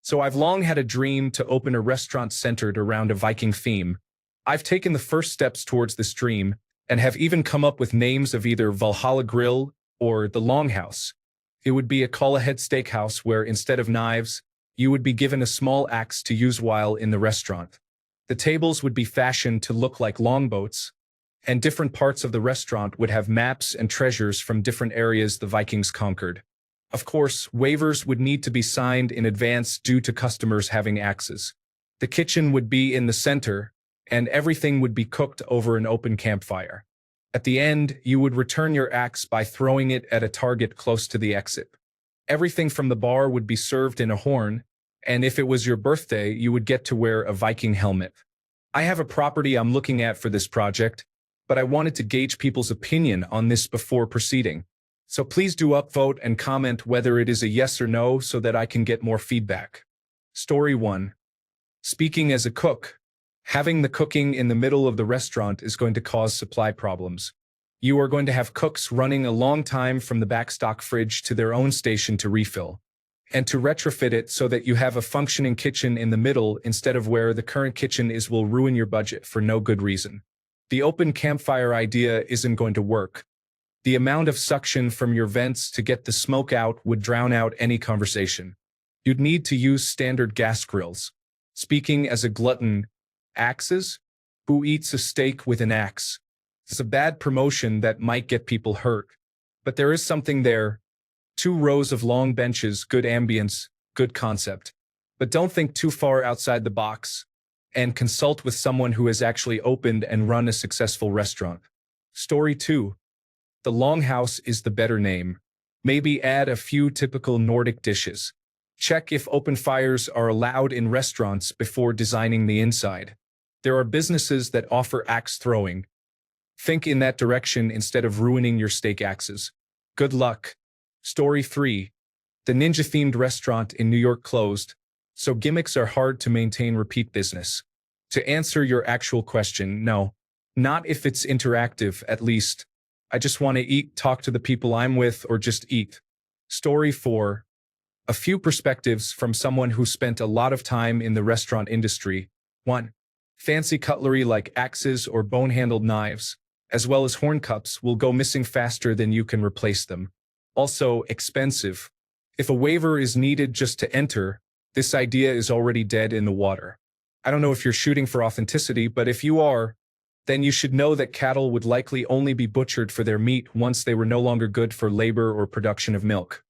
So I've long had a dream to open a restaurant centered around a Viking theme. I've taken the first steps towards this dream and have even come up with names of either Valhalla Grill or the Longhouse. It would be a call-ahead steakhouse where instead of knives, you would be given a small axe to use while in the restaurant. The tables would be fashioned to look like longboats, and different parts of the restaurant would have maps and treasures from different areas the Vikings conquered. Of course, waivers would need to be signed in advance due to customers having axes. The kitchen would be in the center, and everything would be cooked over an open campfire. At the end, you would return your axe by throwing it at a target close to the exit. Everything from the bar would be served in a horn, and if it was your birthday, you would get to wear a Viking helmet. I have a property I'm looking at for this project, but I wanted to gauge people's opinion on this before proceeding. So please do upvote and comment whether it is a yes or no so that I can get more feedback. Story 1. Speaking as a cook, having the cooking in the middle of the restaurant is going to cause supply problems. You are going to have cooks running a long time from the backstock fridge to their own station to refill. And to retrofit it so that you have a functioning kitchen in the middle instead of where the current kitchen is will ruin your budget for no good reason. The open campfire idea isn't going to work. The amount of suction from your vents to get the smoke out would drown out any conversation. You'd need to use standard gas grills. Speaking as a glutton, axes? Who eats a steak with an axe? It's a bad promotion that might get people hurt. But there is something there. 2 rows of long benches, good ambience, good concept. But don't think too far outside the box, and consult with someone who has actually opened and run a successful restaurant. Story 2. The Longhouse is the better name. Maybe add a few typical Nordic dishes. Check if open fires are allowed in restaurants before designing the inside. There are businesses that offer axe throwing. Think in that direction instead of ruining your steak axes. Good luck. Story 3. The ninja-themed restaurant in New York closed, so gimmicks are hard to maintain repeat business. To answer your actual question, no. Not if it's interactive, at least. I just want to eat, talk to the people I'm with, or just eat. Story 4. A few perspectives from someone who spent a lot of time in the restaurant industry. 1. Fancy cutlery like axes or bone-handled knives, as well as horn cups, will go missing faster than you can replace them. Also, expensive. If a waiver is needed just to enter, this idea is already dead in the water. I don't know if you're shooting for authenticity, but if you are, then you should know that cattle would likely only be butchered for their meat once they were no longer good for labor or production of milk.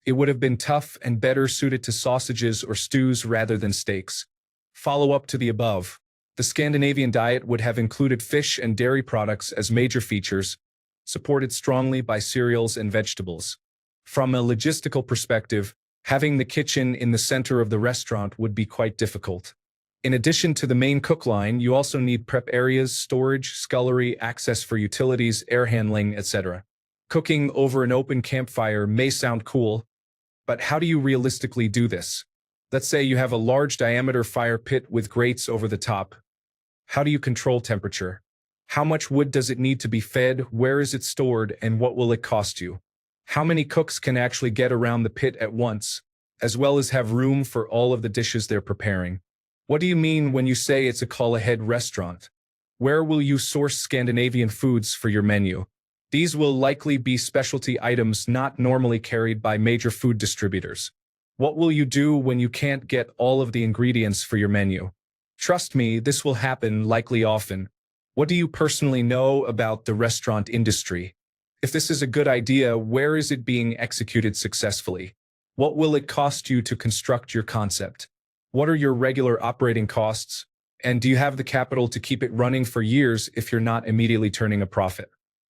It would have been tough and better suited to sausages or stews rather than steaks. Follow up to the above. The Scandinavian diet would have included fish and dairy products as major features, supported strongly by cereals and vegetables. From a logistical perspective, having the kitchen in the center of the restaurant would be quite difficult. In addition to the main cook line, you also need prep areas, storage, scullery, access for utilities, air handling, etc. Cooking over an open campfire may sound cool, but how do you realistically do this? Let's say you have a large diameter fire pit with grates over the top. How do you control temperature? How much wood does it need to be fed? Where is it stored? And what will it cost you? How many cooks can actually get around the pit at once, as well as have room for all of the dishes they're preparing? What do you mean when you say it's a call-ahead restaurant? Where will you source Scandinavian foods for your menu? These will likely be specialty items not normally carried by major food distributors. What will you do when you can't get all of the ingredients for your menu? Trust me, this will happen likely often. What do you personally know about the restaurant industry? If this is a good idea, where is it being executed successfully? What will it cost you to construct your concept? What are your regular operating costs? And do you have the capital to keep it running for years if you're not immediately turning a profit?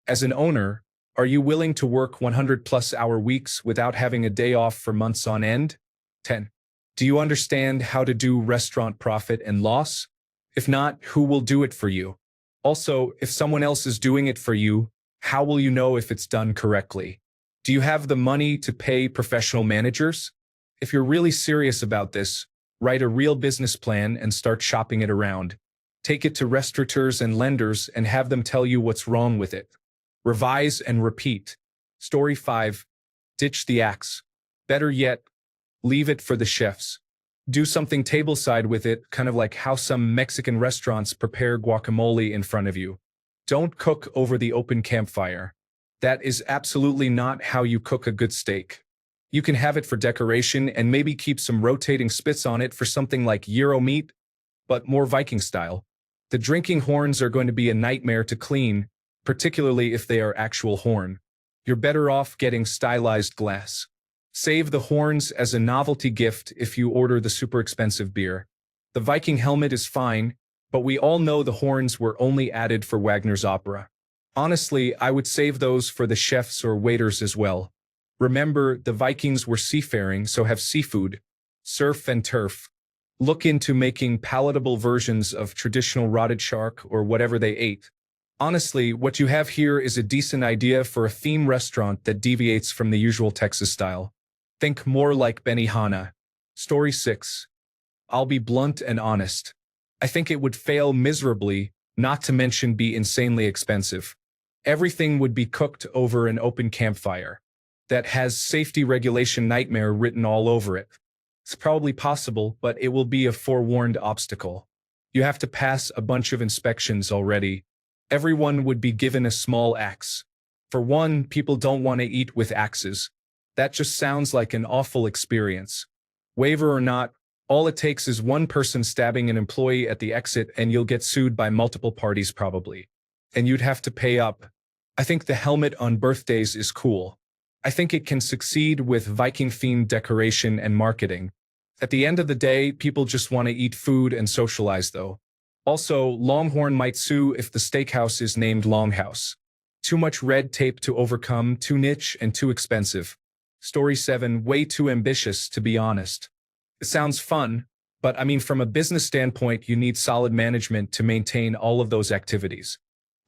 As an owner, are you willing to work 100-plus-hour weeks without having a day off for months on end? 10. Do you understand how to do restaurant profit and loss? If not, who will do it for you? Also, if someone else is doing it for you, how will you know if it's done correctly? Do you have the money to pay professional managers? If you're really serious about this, write a real business plan and start shopping it around. Take it to restaurateurs and lenders and have them tell you what's wrong with it. Revise and repeat. Story 5. Ditch the axe. Better yet, leave it for the chefs. Do something tableside with it, kind of like how some Mexican restaurants prepare guacamole in front of you. Don't cook over the open campfire. That is absolutely not how you cook a good steak. You can have it for decoration and maybe keep some rotating spits on it for something like gyro meat, but more Viking style. The drinking horns are going to be a nightmare to clean, particularly if they are actual horn. You're better off getting stylized glass. Save the horns as a novelty gift if you order the super expensive beer. The Viking helmet is fine, but we all know the horns were only added for Wagner's opera. Honestly, I would save those for the chefs or waiters as well. Remember, the Vikings were seafaring, so have seafood, surf and turf. Look into making palatable versions of traditional rotted shark or whatever they ate. Honestly, what you have here is a decent idea for a theme restaurant that deviates from the usual Texas style. Think more like Benihana. Story 6. I'll be blunt and honest. I think it would fail miserably, not to mention be insanely expensive. Everything would be cooked over an open campfire that has safety regulation nightmare written all over it. It's probably possible, but it will be a forewarned obstacle. You have to pass a bunch of inspections already. Everyone would be given a small axe. For one, people don't want to eat with axes. That just sounds like an awful experience. Waiver or not, all it takes is one person stabbing an employee at the exit and you'll get sued by multiple parties probably. And you'd have to pay up. I think the helmet on birthdays is cool. I think it can succeed with Viking-themed decoration and marketing. At the end of the day, people just want to eat food and socialize though. Also, Longhorn might sue if the steakhouse is named Longhouse. Too much red tape to overcome, too niche and too expensive. Story 7, way too ambitious to be honest. It sounds fun, but I mean from a business standpoint you need solid management to maintain all of those activities.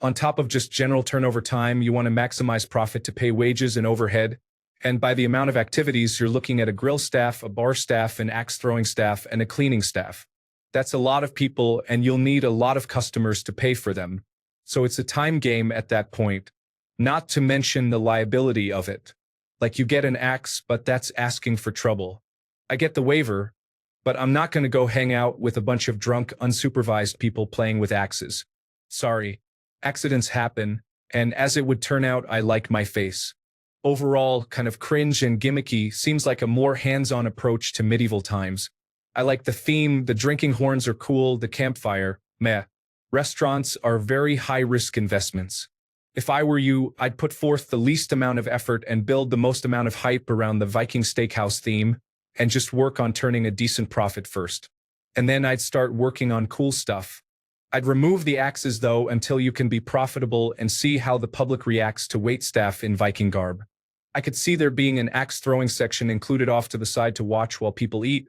On top of just general turnover time, you want to maximize profit to pay wages and overhead, and by the amount of activities you're looking at a grill staff, a bar staff, an axe throwing staff, and a cleaning staff. That's a lot of people and you'll need a lot of customers to pay for them. So it's a time game at that point, not to mention the liability of it. Like you get an axe, but that's asking for trouble. I get the waiver, but I'm not going to go hang out with a bunch of drunk, unsupervised people playing with axes. Sorry. Accidents happen, and as it would turn out, I like my face. Overall, kind of cringe and gimmicky, seems like a more hands-on approach to medieval times. I like the theme, the drinking horns are cool, the campfire, meh. Restaurants are very high-risk investments. If I were you, I'd put forth the least amount of effort and build the most amount of hype around the Viking steakhouse theme, and just work on turning a decent profit first. And then I'd start working on cool stuff. I'd remove the axes though until you can be profitable and see how the public reacts to waitstaff in Viking garb. I could see there being an axe throwing section included off to the side to watch while people eat,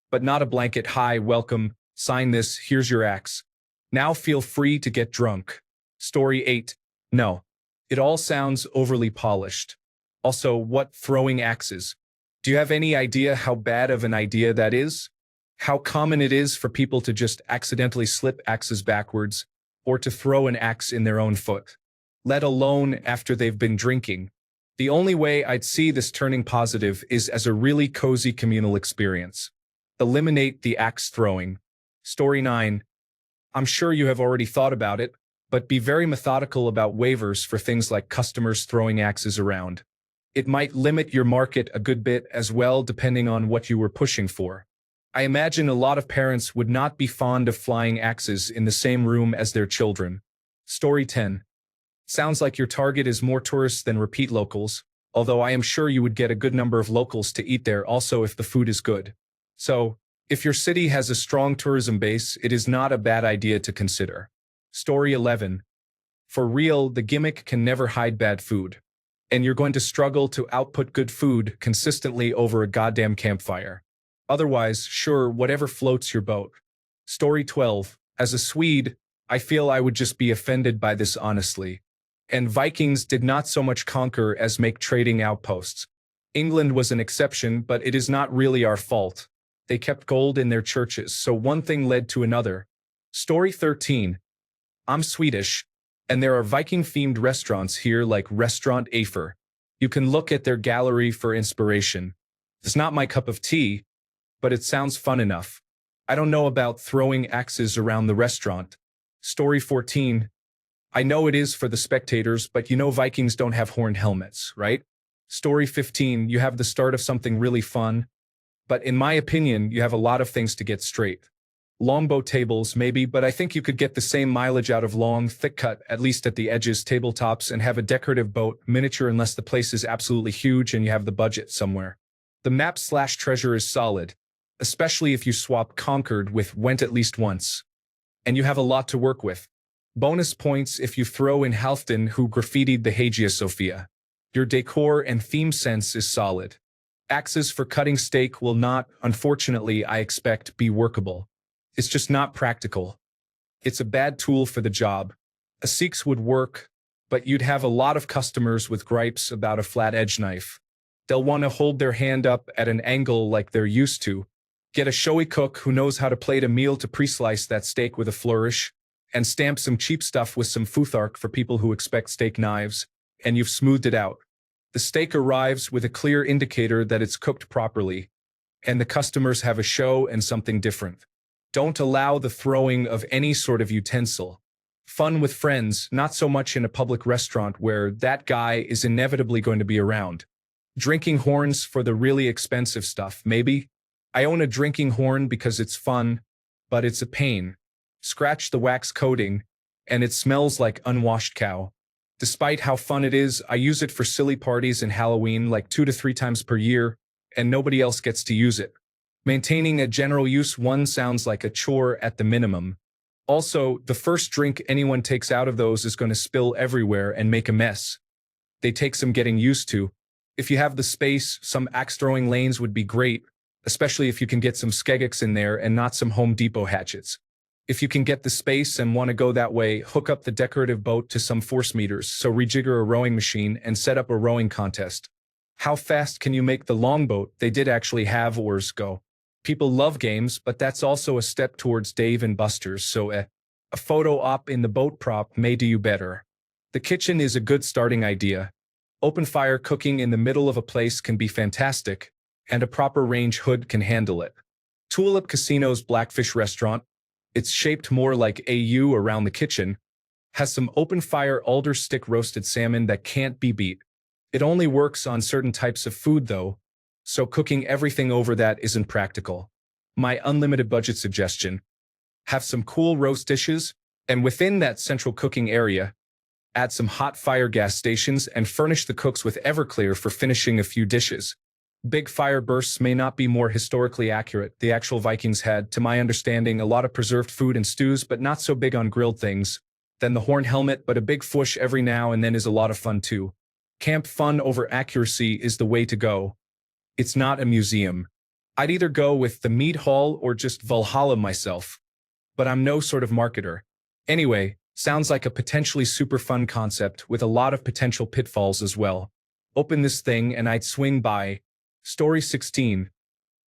but not a blanket, hi, welcome, sign this, here's your axe. Now feel free to get drunk. Story 8. No. It all sounds overly polished. Also, what throwing axes? Do you have any idea how bad of an idea that is? How common it is for people to just accidentally slip axes backwards, or to throw an axe in their own foot, let alone after they've been drinking. The only way I'd see this turning positive is as a really cozy communal experience. Eliminate the axe throwing. Story 9. I'm sure you have already thought about it, but be very methodical about waivers for things like customers throwing axes around. It might limit your market a good bit as well depending on what you were pushing for. I imagine a lot of parents would not be fond of flying axes in the same room as their children. Story 10. Sounds like your target is more tourists than repeat locals, although I am sure you would get a good number of locals to eat there also if the food is good. So, if your city has a strong tourism base, it is not a bad idea to consider. Story 11. For real, the gimmick can never hide bad food. And you're going to struggle to output good food consistently over a goddamn campfire. Otherwise, sure, whatever floats your boat. Story 12. As a Swede, I feel I would just be offended by this honestly. And Vikings did not so much conquer as make trading outposts. England was an exception, but it is not really our fault. They kept gold in their churches, so one thing led to another. Story 13. I'm Swedish, and there are Viking-themed restaurants here like Restaurant Afer. You can look at their gallery for inspiration. It's not my cup of tea, but it sounds fun enough. I don't know about throwing axes around the restaurant. Story 14. I know it is for the spectators, but you know Vikings don't have horned helmets, right? Story 15. You have the start of something really fun, but in my opinion, you have a lot of things to get straight. Longbow tables, maybe, but I think you could get the same mileage out of long, thick cut, at least at the edges, tabletops, and have a decorative boat, miniature unless the place is absolutely huge and you have the budget somewhere. The map/treasure is solid, especially if you swap conquered with went at least once. And you have a lot to work with. Bonus points if you throw in Halfdan, who graffitied the Hagia Sophia. Your decor and theme sense is solid. Axes for cutting steak will not, unfortunately, I expect, be workable. It's just not practical. It's a bad tool for the job. A Seeks would work, but you'd have a lot of customers with gripes about a flat edge knife. They'll want to hold their hand up at an angle like they're used to. Get a showy cook who knows how to plate a meal to pre-slice that steak with a flourish, and stamp some cheap stuff with some futhark for people who expect steak knives, and you've smoothed it out. The steak arrives with a clear indicator that it's cooked properly, and the customers have a show and something different. Don't allow the throwing of any sort of utensil. Fun with friends, not so much in a public restaurant where that guy is inevitably going to be around. Drinking horns for the really expensive stuff, maybe? I own a drinking horn because it's fun, but it's a pain. Scratch the wax coating, and it smells like unwashed cow. Despite how fun it is, I use it for silly parties and Halloween like 2 to 3 times per year, and nobody else gets to use it. Maintaining a general use one sounds like a chore at the minimum. Also, the first drink anyone takes out of those is going to spill everywhere and make a mess. They take some getting used to. If you have the space, some axe-throwing lanes would be great, especially if you can get some skegics in there and not some Home Depot hatchets. If you can get the space and want to go that way, hook up the decorative boat to some force meters, so rejigger a rowing machine and set up a rowing contest. How fast can you make the longboat? They did actually have oars go. People love games, but that's also a step towards Dave and Buster's, so a photo op in the boat prop may do you better. The kitchen is a good starting idea. Open fire cooking in the middle of a place can be fantastic, and a proper range hood can handle it. Tulip Casino's Blackfish restaurant, it's shaped more like a U around the kitchen, has some open fire alder stick roasted salmon that can't be beat. It only works on certain types of food though, so cooking everything over that isn't practical. My unlimited budget suggestion: have some cool roast dishes, and within that central cooking area, add some hot fire gas stations and furnish the cooks with Everclear for finishing a few dishes. Big fire bursts may not be more historically accurate. The actual Vikings had, to my understanding, a lot of preserved food and stews, but not so big on grilled things. Then the horn helmet, but a big fush every now and then is a lot of fun too. Camp fun over accuracy is the way to go. It's not a museum. I'd either go with the meat hall or just Valhalla myself. But I'm no sort of marketer. Anyway, sounds like a potentially super fun concept with a lot of potential pitfalls as well. Open this thing and I'd swing by. Story 16.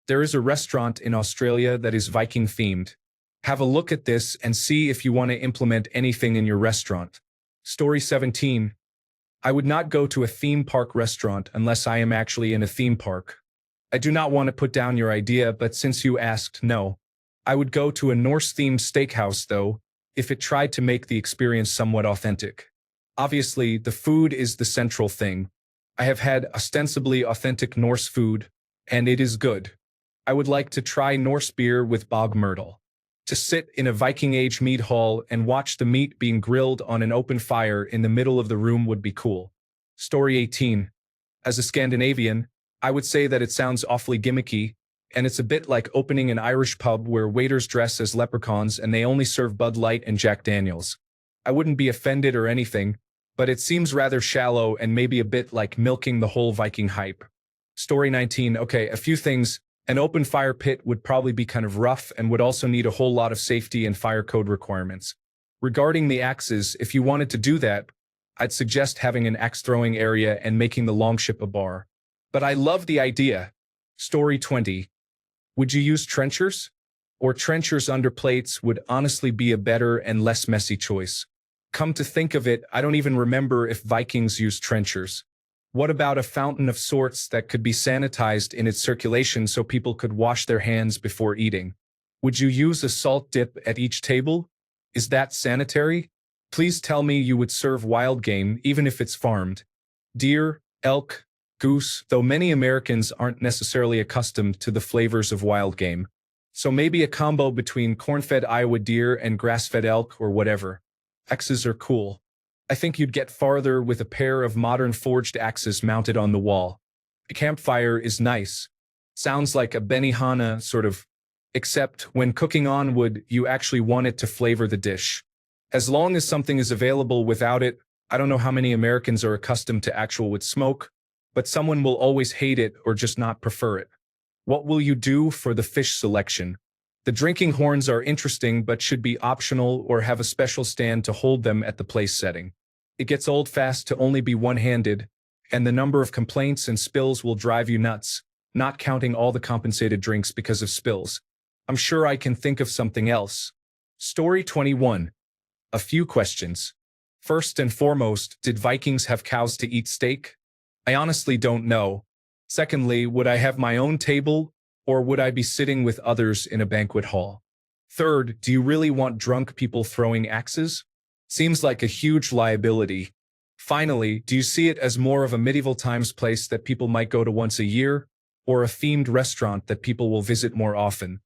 There is a restaurant in Australia that is Viking themed. Have a look at this and see if you want to implement anything in your restaurant. Story 17. I would not go to a theme park restaurant unless I am actually in a theme park. I do not want to put down your idea, but since you asked, no. I would go to a Norse-themed steakhouse though, if it tried to make the experience somewhat authentic. Obviously, the food is the central thing. I have had ostensibly authentic Norse food, and it is good. I would like to try Norse beer with bog myrtle. To sit in a Viking Age meat hall and watch the meat being grilled on an open fire in the middle of the room would be cool. Story 18. As a Scandinavian, I would say that it sounds awfully gimmicky, and it's a bit like opening an Irish pub where waiters dress as leprechauns and they only serve Bud Light and Jack Daniels. I wouldn't be offended or anything, but it seems rather shallow and maybe a bit like milking the whole Viking hype. Story 19. Okay, a few things. An open fire pit would probably be kind of rough and would also need a whole lot of safety and fire code requirements. Regarding the axes, if you wanted to do that, I'd suggest having an axe throwing area and making the longship a bar. But I love the idea. Story 20. Would you use trenchers? Or trenchers under plates would honestly be a better and less messy choice. Come to think of it, I don't even remember if Vikings used trenchers. What about a fountain of sorts that could be sanitized in its circulation so people could wash their hands before eating? Would you use a salt dip at each table? Is that sanitary? Please tell me you would serve wild game even if it's farmed. Deer, elk, goose, though many Americans aren't necessarily accustomed to the flavors of wild game. So maybe a combo between corn-fed Iowa deer and grass-fed elk or whatever. Axes are cool. I think you'd get farther with a pair of modern forged axes mounted on the wall. A campfire is nice. Sounds like a Benihana sort of, except when cooking on wood, you actually want it to flavor the dish. As long as something is available without it, I don't know how many Americans are accustomed to actual wood smoke, but someone will always hate it or just not prefer it. What will you do for the fish selection? The drinking horns are interesting but should be optional or have a special stand to hold them at the place setting. It gets old fast to only be one-handed, and the number of complaints and spills will drive you nuts, not counting all the compensated drinks because of spills. I'm sure I can think of something else. Story 21. A few questions. First and foremost, did Vikings have cows to eat steak? I honestly don't know. Secondly, would I have my own table, or would I be sitting with others in a banquet hall? Third, do you really want drunk people throwing axes? Seems like a huge liability. Finally, do you see it as more of a medieval times place that people might go to once a year, or a themed restaurant that people will visit more often?